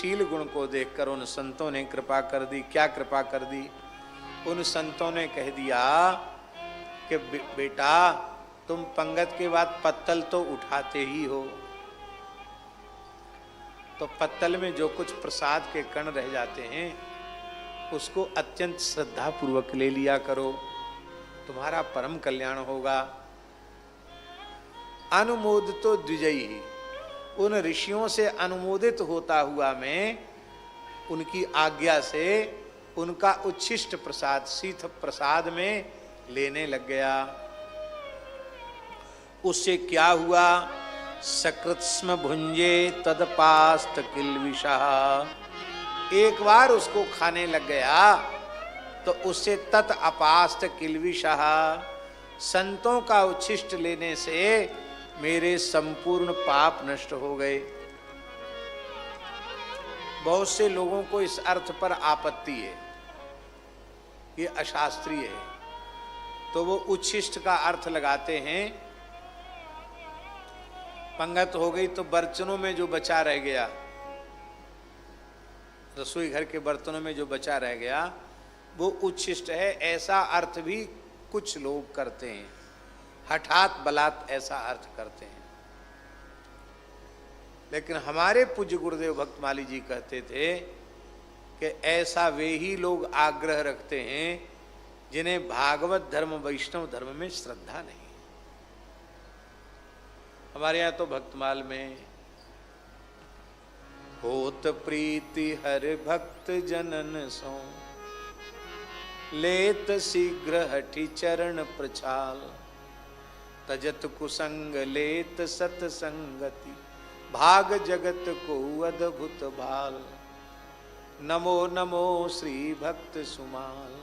शील गुण को देखकर उन संतों ने कृपा कर दी। क्या कृपा कर दी? उन संतों ने कह दिया कि बेटा तुम पंगत के बाद पत्तल तो उठाते ही हो, तो पत्तल में जो कुछ प्रसाद के कण रह जाते हैं उसको अत्यंत श्रद्धा पूर्वक ले लिया करो, तुम्हारा परम कल्याण होगा। अनुमोदितो द्विजयी, उन ऋषियों से अनुमोदित होता हुआ मैं उनकी आज्ञा से उनका उच्छिष्ट प्रसाद शीत प्रसाद में लेने लग गया। उससे क्या हुआ? सकृत्स्म भुंजे तदपास्त किल्विषा, एक बार उसको खाने लग गया तो उससे तत् अपास्त किल्विषा, संतों का उच्छिष्ट लेने से मेरे संपूर्ण पाप नष्ट हो गए। बहुत से लोगों को इस अर्थ पर आपत्ति है, ये अशास्त्रीय है, तो वो उच्छिष्ट का अर्थ लगाते हैं पंगत हो गई तो बर्तनों में जो बचा रह गया, रसोई घर के बर्तनों में जो बचा रह गया वो उच्छिष्ट है, ऐसा अर्थ भी कुछ लोग करते हैं, हठात बलात् ऐसा अर्थ करते हैं। लेकिन हमारे पूज्य गुरुदेव भक्तमाली जी कहते थे कि ऐसा वे ही लोग आग्रह रखते हैं जिन्हें भागवत धर्म वैष्णव धर्म में श्रद्धा नहीं। हमारे यहाँ तो भक्तमाल में होत प्रीति हर भक्त जनन सो, लेत शीघ्र हठि चरण प्रचाल, तजत कुसंग लेत सतसंगति, भाग जगत को अद्भुत भाल, नमो नमो श्री भक्त सुमाल,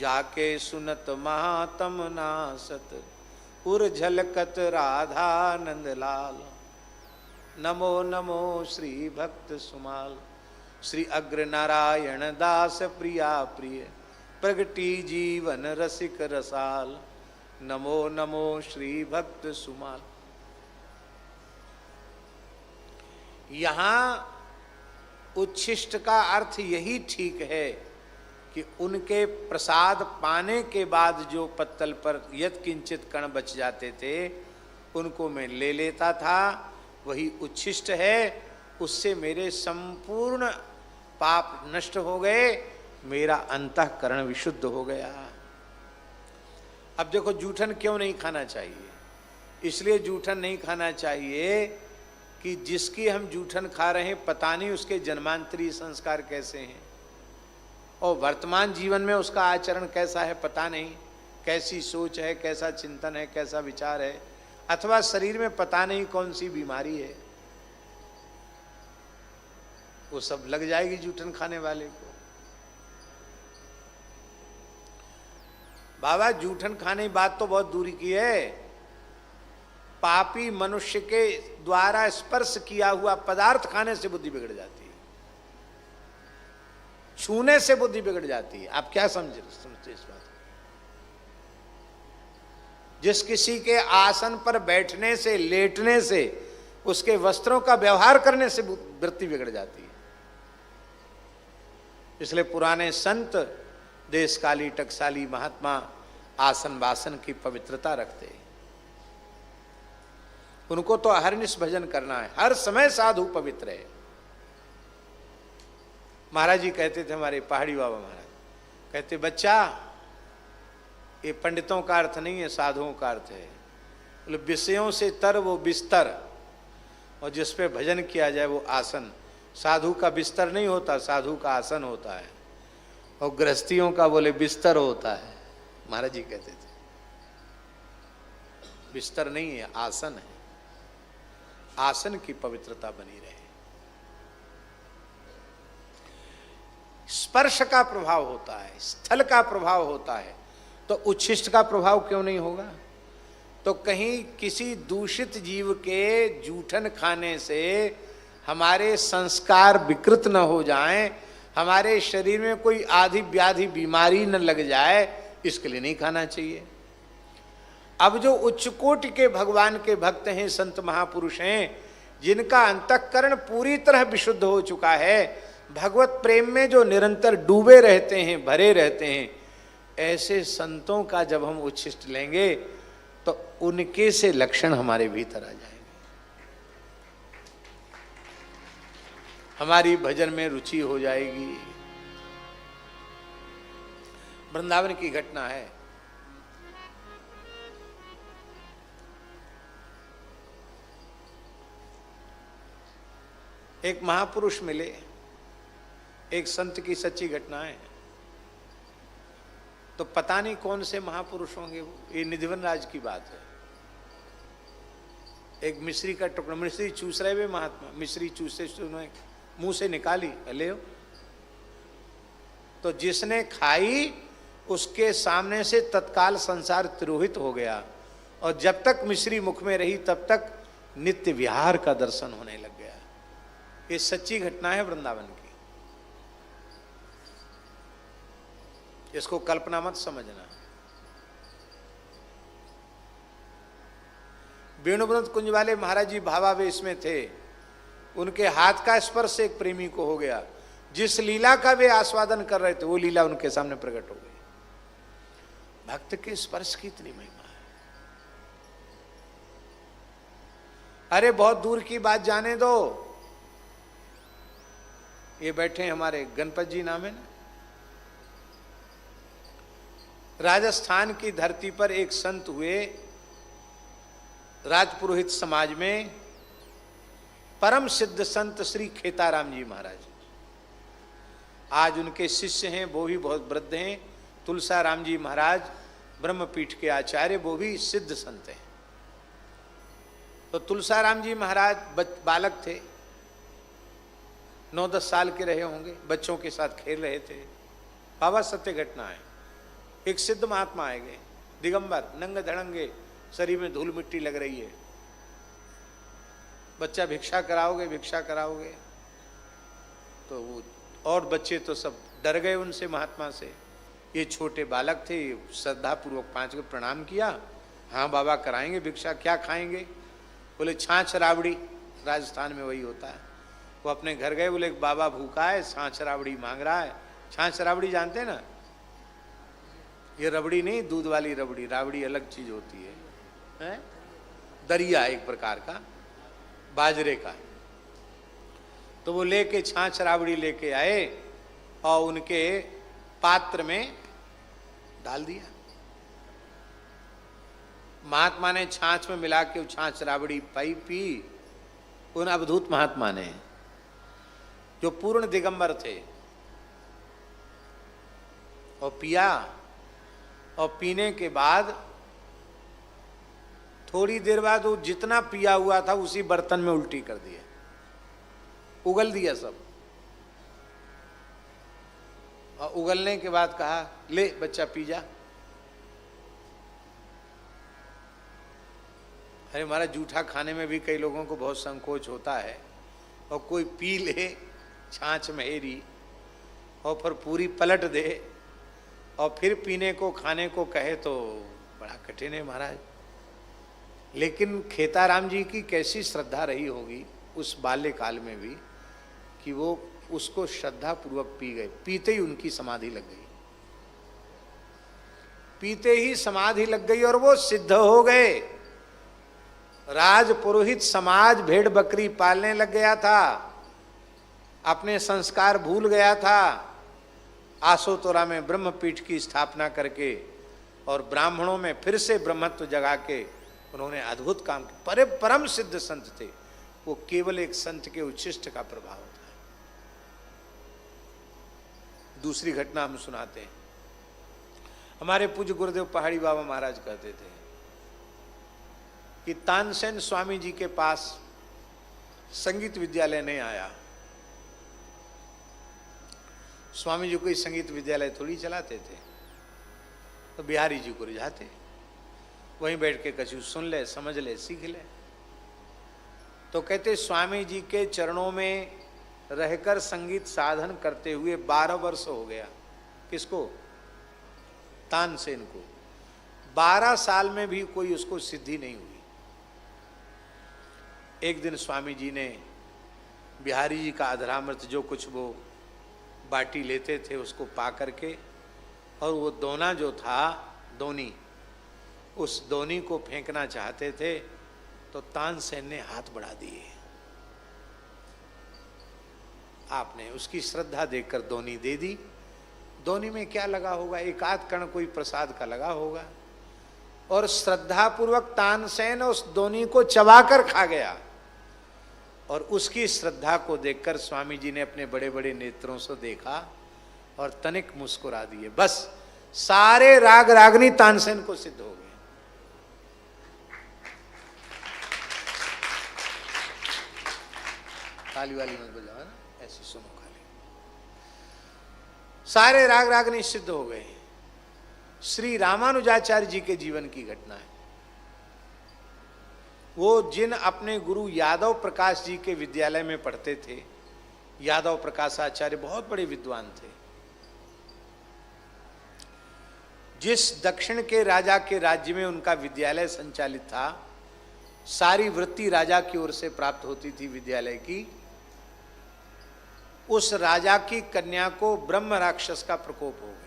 जाके सुनत महातम नासत, उर झलकत राधानंद लाल, नमो नमो श्री भक्त सुमाल, श्री अग्र नारायण दास प्रिया प्रिय, प्रगटी जीवन रसिक रसाल, नमो नमो श्री भक्त सुमाल। यहां उच्छिष्ट का अर्थ यही ठीक है कि उनके प्रसाद पाने के बाद जो पत्तल पर यत् किंचित कण बच जाते थे उनको मैं ले लेता था, वही उच्छिष्ट है। उससे मेरे संपूर्ण पाप नष्ट हो गए, मेरा अंतःकरण विशुद्ध हो गया। अब देखो जूठन क्यों नहीं खाना चाहिए? इसलिए जूठन नहीं खाना चाहिए कि जिसकी हम जूठन खा रहे हैं पता नहीं उसके जन्मांतरीय संस्कार कैसे हैं, और वर्तमान जीवन में उसका आचरण कैसा है पता नहीं, कैसी सोच है, कैसा चिंतन है, कैसा विचार है, अथवा शरीर में पता नहीं कौन सी बीमारी है, वो सब लग जाएगी जूठन खाने वाले को। बाबा जूठन खाने की बात तो बहुत दूरी की है, पापी मनुष्य के द्वारा स्पर्श किया हुआ पदार्थ खाने से बुद्धि बिगड़ जाती है, छूने से बुद्धि बिगड़ जाती है। आप क्या समझते इस बात? जिस किसी के आसन पर बैठने से, लेटने से, उसके वस्त्रों का व्यवहार करने से वृत्ति बिगड़ जाती है। इसलिए पुराने संत देशकाली टकसाली महात्मा आसन वासन की पवित्रता रखते हैं। उनको तो अहर्निश भजन करना है, हर समय साधु पवित्र है। महाराज जी कहते थे, हमारे पहाड़ी बाबा महाराज कहते, बच्चा ये पंडितों का अर्थ नहीं है, साधुओं का अर्थ है। बोले विषयों से तर वो बिस्तर, और जिस पे भजन किया जाए वो आसन। साधु का बिस्तर नहीं होता, साधु का आसन होता है, और गृहस्थियों का बोले बिस्तर होता है। महाराज जी कहते थे बिस्तर नहीं है, आसन है। आसन की पवित्रता बनी रहे। स्पर्श का प्रभाव होता है, स्थल का प्रभाव होता है, तो उच्छिष्ट का प्रभाव क्यों नहीं होगा? तो कहीं किसी दूषित जीव के जूठन खाने से हमारे संस्कार विकृत न हो जाएं, हमारे शरीर में कोई आदि व्याधि बीमारी न लग जाए, इसके लिए नहीं खाना चाहिए। अब जो उच्च कोटि के भगवान के भक्त हैं, संत महापुरुष हैं, जिनका अंतःकरण पूरी तरह विशुद्ध हो चुका है, भगवत प्रेम में जो निरंतर डूबे रहते हैं, भरे रहते हैं, ऐसे संतों का जब हम उच्छिष्ट लेंगे तो उनके से लक्षण हमारे भीतर आ जाएंगे, हमारी भजन में रुचि हो जाएगी। वृंदावन की घटना है, एक महापुरुष मिले, एक संत की सच्ची घटना है। तो पता नहीं कौन से महापुरुष होंगे वो, ये निधिवन राज की बात है। एक मिश्री का टुकड़ा, मिश्री चूस रहे हुए महात्मा, मिश्री चूसते उन्होंने मुंह से निकाली, ले तो जिसने खाई उसके सामने से तत्काल संसार तिरोहित हो गया, और जब तक मिश्री मुख में रही तब तक नित्य विहार का दर्शन होने लग गया। ये सच्ची घटना है वृंदावन की, इसको कल्पना मत समझना। वेणुवृंद कुंज वाले महाराज जी भावावेश में थे, उनके हाथ का स्पर्श एक प्रेमी को हो गया, जिस लीला का वे आस्वादन कर रहे थे वो लीला उनके सामने प्रकट हो गई। भक्त के स्पर्श की इतनी महिमा है। अरे बहुत दूर की बात जाने दो, ये बैठे हमारे गणपत जी नाम है ना, राजस्थान की धरती पर एक संत हुए, राजपुरोहित समाज में परम सिद्ध संत श्री खेताराम जी महाराज। आज उनके शिष्य हैं, वो भी बहुत वृद्ध हैं, तुलसाराम जी महाराज ब्रह्मपीठ के आचार्य, वो भी सिद्ध संत हैं। तो तुलसाराम जी महाराज बालक थे, 9-10 साल के रहे होंगे, बच्चों के साथ खेल रहे थे। बाबा सत्य घटना है, एक सिद्ध महात्मा आए गए, दिगंबर, नंगे धड़ंगे, शरीर में धूल मिट्टी लग रही है। बच्चा भिक्षा कराओगे, भिक्षा कराओगे? तो वो और बच्चे तो सब डर गए उनसे, महात्मा से। ये छोटे बालक थे, श्रद्धा पूर्वक 5 को प्रणाम किया, हाँ बाबा कराएंगे भिक्षा, क्या खाएंगे? बोले छाछ राबड़ी, राजस्थान में वही होता है। वो अपने घर गए, बोले बाबा भूखा है, छाछ राबड़ी मांग रहा है। छाछ राबड़ी जानते हैं ना, ये रबड़ी नहीं, दूध वाली रबड़ी, राबड़ी अलग चीज होती है? दरिया एक प्रकार का बाजरे का। तो वो लेके छाछ राबड़ी लेके आए और उनके पात्र में डाल दिया। महात्मा ने छाछ में मिला के छाछ राबड़ी पी। उन अवधूत महात्मा ने, जो पूर्ण दिगंबर थे, और पिया, और पीने के बाद थोड़ी देर बाद वो जितना पिया हुआ था उसी बर्तन में उल्टी कर दिया, उगल दिया सब। और उगलने के बाद कहा, ले बच्चा पी जा। अरे हमारा जूठा खाने में भी कई लोगों को बहुत संकोच होता है, और कोई पी ले छाछ महेरी और फिर पूरी पलट दे और फिर पीने को खाने को कहे तो बड़ा कठिन है महाराज। लेकिन खेताराम जी की कैसी श्रद्धा रही होगी उस बाल्यकाल में भी, कि वो उसको श्रद्धा पूर्वक पी गए। पीते ही उनकी समाधि लग गई, पीते ही समाधि लग गई और वो सिद्ध हो गए। राज पुरोहित समाज भेड़ बकरी पालने लग गया था, अपने संस्कार भूल गया था। आसोतोरा में ब्रह्मपीठ की स्थापना करके और ब्राह्मणों में फिर से ब्रह्मत्व जगा के उन्होंने अद्भुत काम किया। परम सिद्ध संत थे वो, केवल एक संत के उच्छिष्ट का प्रभाव था। दूसरी घटना हम सुनाते हैं। हमारे पूज्य गुरुदेव पहाड़ी बाबा महाराज कहते थे कि तानसेन स्वामी जी के पास संगीत विद्यालय नहीं आया। स्वामी जी कोई संगीत विद्यालय थोड़ी चलाते थे, तो बिहारी जी को रिझाते, वहीं बैठ के कछु सुन ले, समझ ले, सीख ले। तो कहते स्वामी जी के चरणों में रहकर संगीत साधन करते हुए 12 वर्ष हो गया। किसको? तानसेन को। 12 साल में भी कोई उसको सिद्धि नहीं हुई। एक दिन स्वामी जी ने बिहारी जी का अधरामृत जो कुछ वो बाटी लेते थे उसको पा करके, और वो दोना जो था दोनी, उस दोनी को फेंकना चाहते थे तो तानसेन ने हाथ बढ़ा दिए। आपने उसकी श्रद्धा देखकर दोनी दे दी। दोनी में क्या लगा होगा, एक आध कण कोई प्रसाद का लगा होगा, और श्रद्धा पूर्वक तानसेन उस दोनी को चबाकर खा गया। और उसकी श्रद्धा को देखकर स्वामी जी ने अपने बड़े बड़े नेत्रों से देखा और तनिक मुस्कुरा दिए। बस सारे राग रागनी तानसेन को सिद्ध हो गए। ताली वाली मत बजाओ ना, ऐसे सुनो खाली। सारे राग रागनी सिद्ध हो गए। श्री रामानुजाचार्य जी के जीवन की घटना है। वो जिन अपने गुरु यादव प्रकाश जी के विद्यालय में पढ़ते थे, यादव प्रकाश आचार्य बहुत बड़े विद्वान थे। जिस दक्षिण के राजा के राज्य में उनका विद्यालय संचालित था, सारी वृत्ति राजा की ओर से प्राप्त होती थी विद्यालय की। उस राजा की कन्या को ब्रह्म राक्षस का प्रकोप हो गया।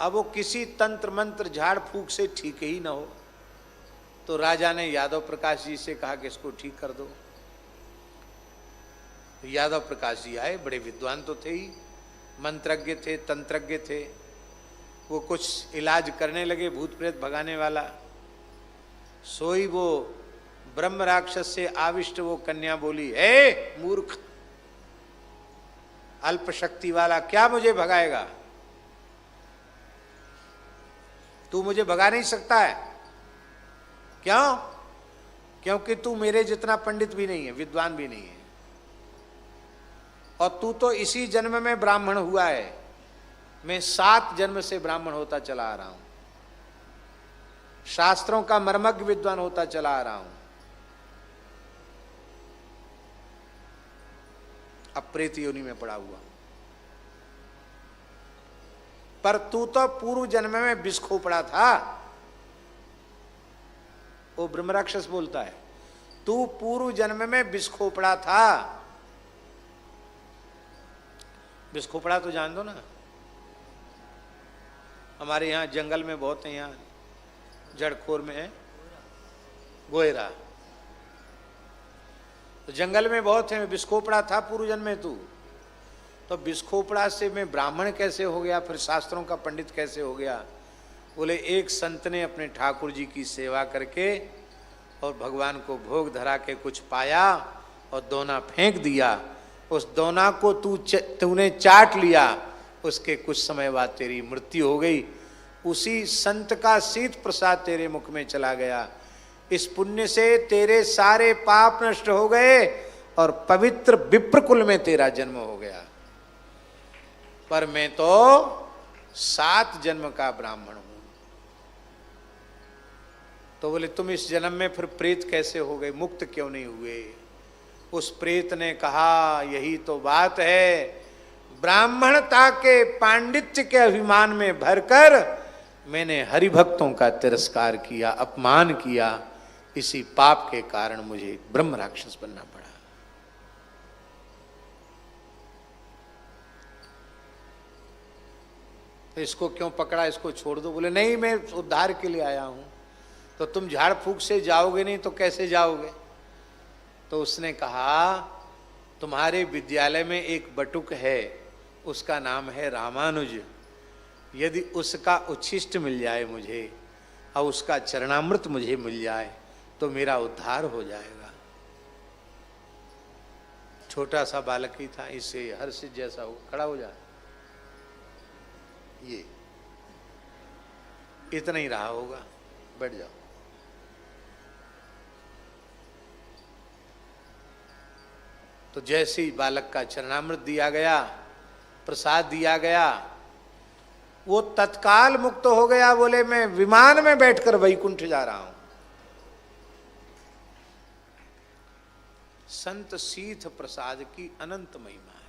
अब वो किसी तंत्र मंत्र झाड़ फूक से ठीक ही ना हो, तो राजा ने यादव प्रकाश जी से कहा कि इसको ठीक कर दो। तो यादव प्रकाश जी आए, बड़े विद्वान तो थे ही, मंत्रज्ञ थे, तंत्रज्ञ थे। वो कुछ इलाज करने लगे, भूत प्रेत भगाने वाला। सोई वो ब्रह्म राक्षस से आविष्ट वो कन्या बोली, ए मूर्ख अल्प शक्ति वाला, क्या मुझे भगाएगा? तू मुझे भगा नहीं सकता है। क्यों? क्योंकि तू मेरे जितना पंडित भी नहीं है, विद्वान भी नहीं है, और तू तो इसी जन्म में ब्राह्मण हुआ है। मैं 7 जन्म से ब्राह्मण होता चला आ रहा हूं, शास्त्रों का मर्मज्ञ विद्वान होता चला आ रहा हूं। अब प्रेत योनि में पड़ा हुआ, पर तू तो पूर्व जन्म में विष खोपड़ा था। वो ब्रह्मराक्षस बोलता है, तू पूर्व जन्म में विष खोपड़ा था। विष खोपड़ा तो जान दो ना, हमारे यहाँ जंगल में बहुत है, यहाँ जड़खोर में है गोयरा, तो जंगल में बहुत है। बिस्कोपड़ा था पूर्व जन्म में तू, तो बिस्कोपड़ा से मैं ब्राह्मण कैसे हो गया, फिर शास्त्रों का पंडित कैसे हो गया? बोले एक संत ने अपने ठाकुर जी की सेवा करके और भगवान को भोग धरा के कुछ पाया और दोना फेंक दिया। उस दोना को तूने चाट लिया, उसके कुछ समय बाद तेरी मृत्यु हो गई। उसी संत का शीत प्रसाद तेरे मुख में चला गया। इस पुण्य से तेरे सारे पाप नष्ट हो गए और पवित्र विप्रकुल में तेरा जन्म हो गया। पर मैं तो 7 जन्म का ब्राह्मण हूं। तो बोले तुम इस जन्म में फिर प्रेत कैसे हो गए, मुक्त क्यों नहीं हुए? उस प्रेत ने कहा, यही तो बात है, ब्राह्मणता के पांडित्य के अभिमान में भरकर मैंने हरिभक्तों का तिरस्कार किया, अपमान किया। इसी पाप के कारण मुझे ब्रह्म राक्षस बनना पड़ा। तो इसको क्यों पकड़ा, इसको छोड़ दो। बोले नहीं, मैं उद्धार के लिए आया हूं। तो तुम झाड़ फूक से जाओगे नहीं तो कैसे जाओगे? तो उसने कहा, तुम्हारे विद्यालय में एक बटुक है, उसका नाम है रामानुज। यदि उसका उच्छिष्ट मिल जाए मुझे और उसका चरणामृत मुझे मिल जाए तो मेरा उद्धार हो जाएगा। छोटा सा बालक ही था, इससे हर्षित जैसा हो खड़ा हो जाए, ये इतना ही रहा होगा। बैठ जाओ। तो जैसे ही बालक का चरणामृत दिया गया, प्रसाद दिया गया, वो तत्काल मुक्त हो गया। बोले मैं विमान में बैठकर वैकुंठ जा रहा हूं। संत शीथ प्रसाद की अनंत महिमा है।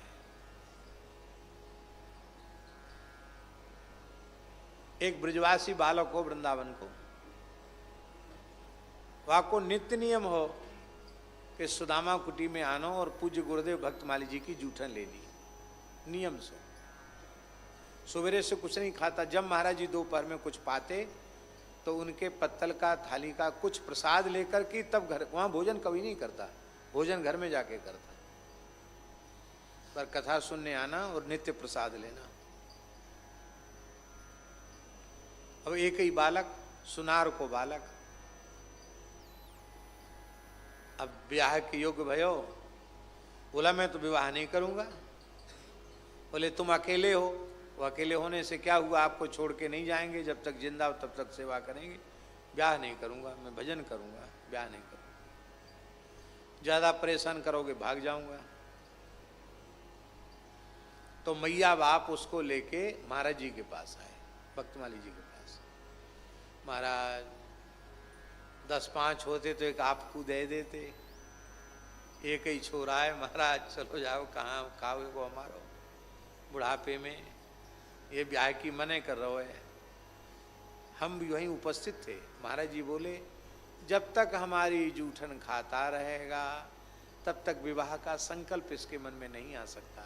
एक ब्रजवासी बालक हो वृंदावन को, वहाँ को नित्य नियम हो कि सुदामा कुटी में आनो और पूज्य गुरुदेव भक्तमाली जी की जूठन ले ली, नियम से। सवेरे से कुछ नहीं खाता, जब महाराज जी दोपहर में कुछ पाते तो उनके पत्तल का थाली का कुछ प्रसाद लेकर के तब घर, वहाँ भोजन कभी नहीं करता, भोजन घर में जाके करता, पर कथा सुनने आना और नित्य प्रसाद लेना। अब एक ही बालक, सुनार को बालक, अब ब्याह के योग्य भयो, बोला मैं तो विवाह नहीं करूंगा। बोले तुम अकेले हो, वो अकेले होने से क्या हुआ, आपको छोड़ के नहीं जाएंगे, जब तक जिंदा हो तब तक सेवा करेंगे। ब्याह नहीं करूंगा, मैं भजन करूंगा, ब्याह नहीं करूंगा, ज्यादा परेशान करोगे भाग जाऊंगा। तो मैया बाप उसको लेके महाराज जी के पास आए, भक्तमाली जी के पास। महाराज 10-5 होते तो एक आपको दे देते, एक ही छोरा है महाराज, चलो जाओ, कहाँ खाओगे को हमारो बुढ़ापे में, ये ब्याह की मने कर रहे है। हम वहीं उपस्थित थे। महाराज जी बोले जब तक हमारी जूठन खाता रहेगा तब तक विवाह का संकल्प इसके मन में नहीं आ सकता।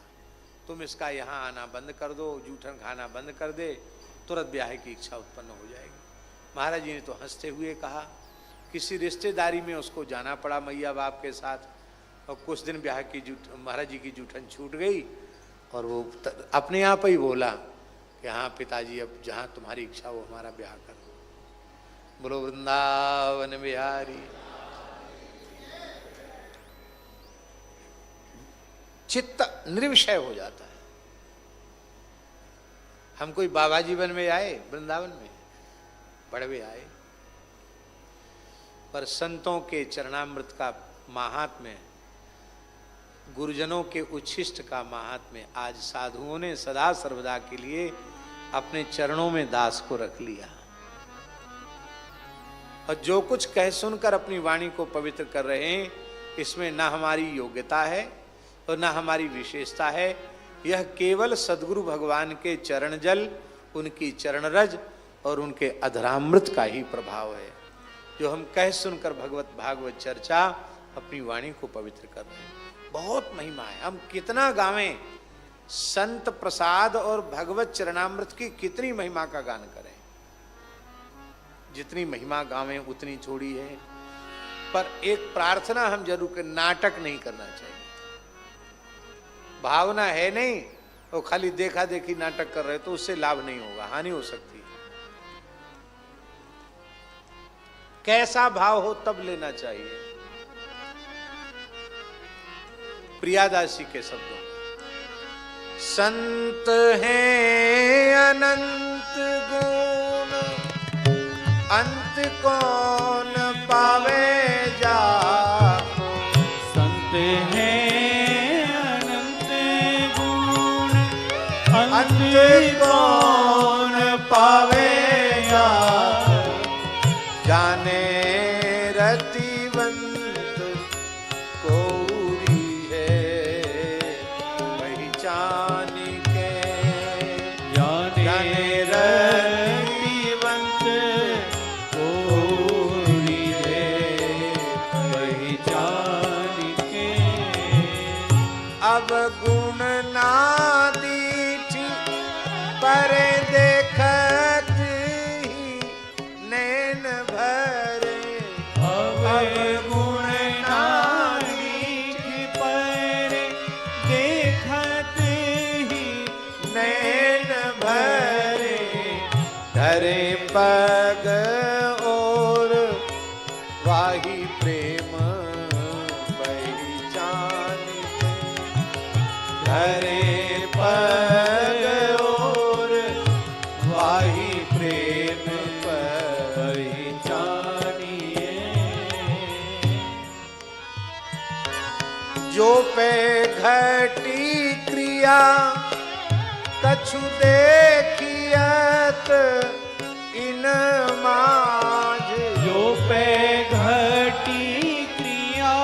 तुम इसका यहाँ आना बंद कर दो, जूठन खाना बंद कर दे, तुरंत ब्याह की इच्छा उत्पन्न हो जाएगी। महाराज जी ने तो हंसते हुए कहा। किसी रिश्तेदारी में उसको जाना पड़ा मैया बाप के साथ, और कुछ दिन ब्याह की महाराज जी की जूठन छूट गई, और वो अपने आप ही बोला कि हाँ पिताजी, अब जहाँ तुम्हारी इच्छा हो हमारा ब्याह कर दो। बोलो वृंदावन बिहारी। चित्त निर्विषय हो जाता है। हम कोई बाबा जीवन में आए, वृंदावन में बड़वे आए, पर संतों के चरणामृत का महात्म्य, गुरुजनों के उच्छिष्ट का महात्म्य आज साधुओं ने सदा सर्वदा के लिए अपने चरणों में दास को रख लिया, और जो कुछ कह सुनकर अपनी वाणी को पवित्र कर रहे हैं, इसमें न हमारी योग्यता है और न हमारी विशेषता है। यह केवल सद्गुरु भगवान के चरण जल, उनकी चरण रज और उनके अधरामृत का ही प्रभाव है, जो हम कह सुनकर भगवत भागवत चर्चा अपनी वाणी को पवित्र कर रहे हैं। बहुत महिमा है। हम कितना गावें, संत प्रसाद और भगवत चरणामृत की कितनी महिमा का गान करें। जितनी महिमा गावें उतनी थोड़ी है। पर एक प्रार्थना हम जरूर कर, नाटक नहीं करना चाहिए। भावना है नहीं, वो खाली देखा देखी नाटक कर रहे तो उससे लाभ नहीं होगा, हानि हो सकती है। कैसा भाव हो तब लेना चाहिए। प्रियादासी के शब्दों, संत हैं अनंत गुण, अंत कौन पावे जाको। संत हैं अनंत गुण, अंत कौन पावे जाको। जाने रतिवंत कोरी है, पहचान के। जाने रतिवंत कोरी है, पहचान के। अब गुण ना दीठी पर देखत ही नैन भरे। अब गुण नादीठ पर देखत ही नैन भरे। धरे पग और वाही प्रेम पहचान के। धरे पग और वाही प्रेम पहचानिए। जो पे घटी क्रिया कछु देखियत इन माझ। जो पे घटी क्रिया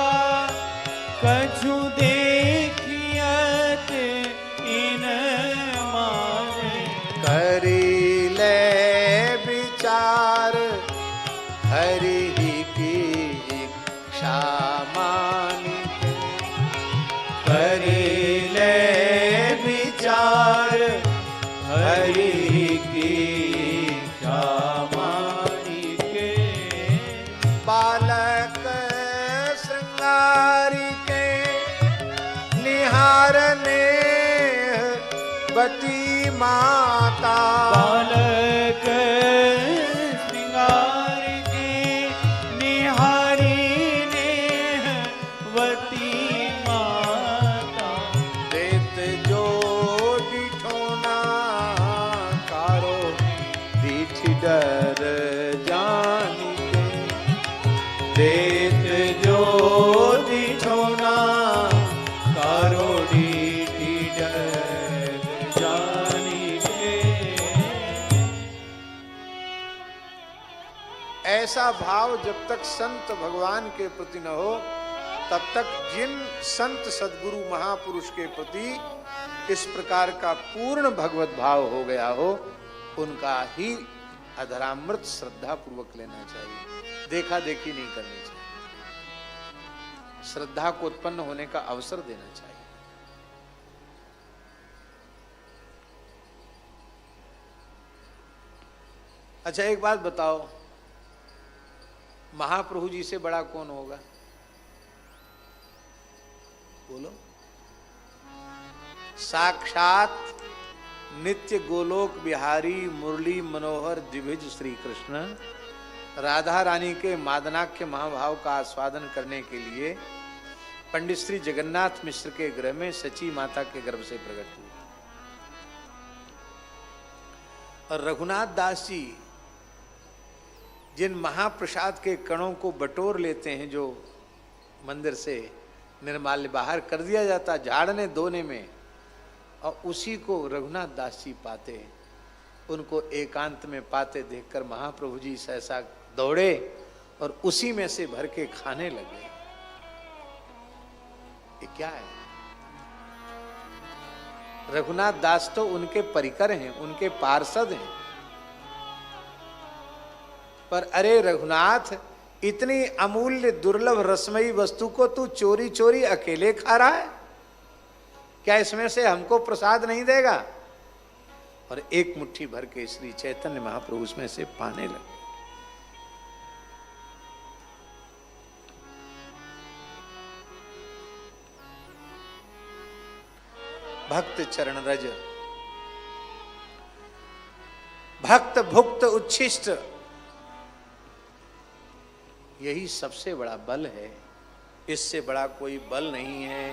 कछु देखियत इन माने। करी ले विचार हरि ही की करी ले विचार हरि की क्षमानी के। बालक श्रृंगारी के निहारने बती माता। बालक श्रृंगार की निहारी नेहवती माता। देत जो डिठोना कारो दीठ डर जानी के। देत जो दिछोना कारोड़ी डर जानी के। ऐसा भाव जब तक संत भगवान के प्रति न हो तब तक जिन संत सद्गुरु महापुरुष के प्रति इस प्रकार का पूर्ण भगवत भाव हो गया हो, उनका ही अधरामृत श्रद्धा पूर्वक लेना चाहिए, देखा देखी नहीं करनी चाहिए। श्रद्धा को उत्पन्न होने का अवसर देना चाहिए। अच्छा एक बात बताओ, महाप्रभु जी से बड़ा कौन होगा? बोलो। साक्षात नित्य गोलोक बिहारी मुरली मनोहर द्विभुज श्री कृष्ण राधा रानी के मादनाख्य महाभाव का आस्वादन करने के लिए पंडित श्री जगन्नाथ मिश्र के गृह में सची माता के गर्भ से प्रकट हुए। और रघुनाथ दास जी जिन महाप्रसाद के कणों को बटोर लेते हैं, जो मंदिर से निर्माल्य बाहर कर दिया जाता झाड़ने धोने में, और उसी को रघुनाथ दास जी पाते, उनको एकांत में पाते देखकर महाप्रभु जी सहसा दौड़े और उसी में से भर के खाने लगे। ये क्या है? रघुनाथ दास तो उनके परिकर हैं, उनके पार्षद हैं, पर अरे रघुनाथ, इतनी अमूल्य दुर्लभ रसमयी वस्तु को तू चोरी चोरी अकेले खा रहा है, क्या इसमें से हमको प्रसाद नहीं देगा? और एक मुट्ठी भर के श्री चैतन्य महाप्रभु उसमें से पाने लगे। भक्त चरण रज, भक्त भुक्त उच्छिष्ट, यही सबसे बड़ा बल है। इससे बड़ा कोई बल नहीं है।